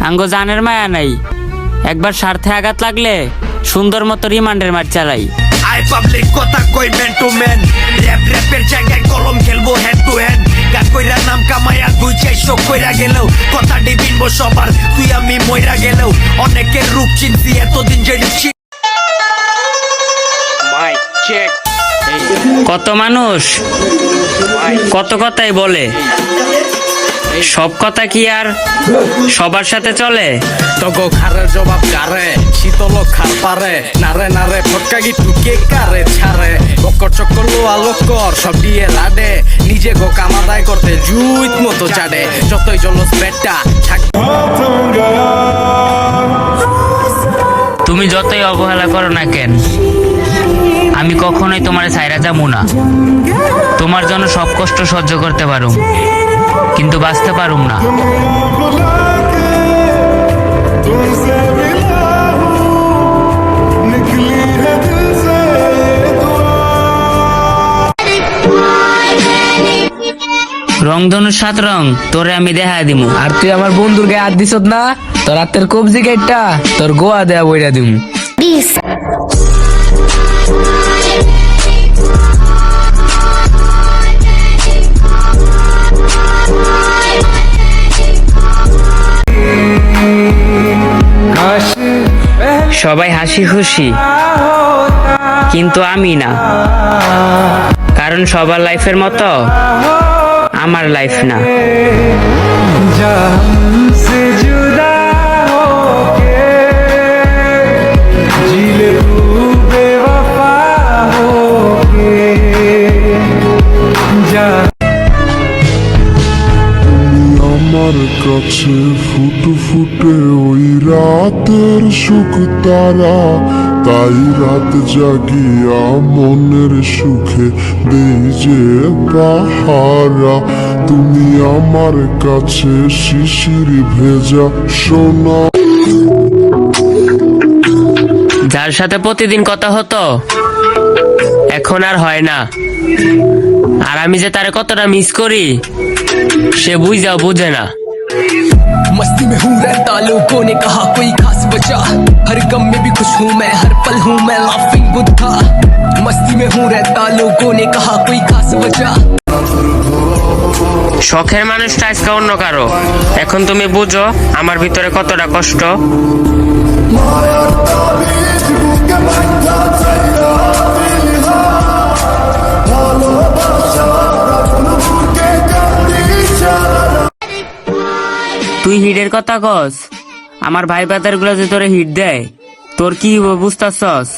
আঙ্গো জানের মায়া নাই, একবার স্বার্থে আঘাত লাগলে সুন্দর মতো রিমান্ডের মাঠ চালাই। আই পাবলিক কথা কই ম্যান টু ম্যান, র্যাপের জায়গায় কলম খেলবো হ্যান্ড টু হ্যান্ড। গান কইরা নাম কামাইয়া 2-400 কইরা গেলেও কথা ডিবিনবো সবার, তুই আমি মইরা গেলেও অনেকের রূপ চিনছি এতদিন যেটা। কত মানুষ কত কথাই বলে, সব কথা কি আর সবার সাথে চলে? তগো খারের জবাব কারে, শীতল খার পারে, নারে নারে ফটকা গিটু কে কারে ছাড়ে। বকর চক্কর লোয়া লক্কর সব দিয়ে লাডে, নিজে গো কামাদায় করতে জুইত মতো চাডে। যতই জলস পেটটা থাক। তুমি যতই অবহেলা করো না কেন, আমি কখনোই তোমার ছাইরা যাবো না। তোমার জন্য সব কষ্ট সহ্য করতে পারুম, কিন্তু বাঁচতে পারুম না। রংধনু 7 রং তোরে আমি দেখা দিমু। আর তুই আমার বন্ধুর গায়ে হাত দিছত না, তোর হাতের কবজি গাইটা তোর গোয়া দেয়া বইরা দিমু। সবাই হাসি খুশি, কিন্তু আমি না, কারণ সবার লাইফের মতো আমার লাইফ না। আমার কাছে ফুটে ফুটে ওই রাতের সুখ তারা, তাই রাত জাগিয়া মনের সুখে দেই যে পাহারা। তুমি আমার কাছে শিশির ভেজা সোনা। যার সাথে প্রতিদিন কথা হতো এখন আর হয় না, আর আমি যে তারে কতটা মিস করি সে বুঝে না। मस्ती में हूँ रहता, लोगों ने कहा कोई खास बचा, हर गम में भी खुश हूँ मैं, हर पल हूँ मैं लाफिंग बुद्धा। मस्ती में हूँ रहता, लोगों ने कहा कोई खास बचा। শখের মানুষটা আজকে অন্য কারো, এখন তুমি বুঝো আমার ভিতরে কতটা কষ্ট। তুই হিটের কথা কস, আমার ভাই বাদার গুলো যে তোরে হিট দেয়, তোর কি বুঝতাছস?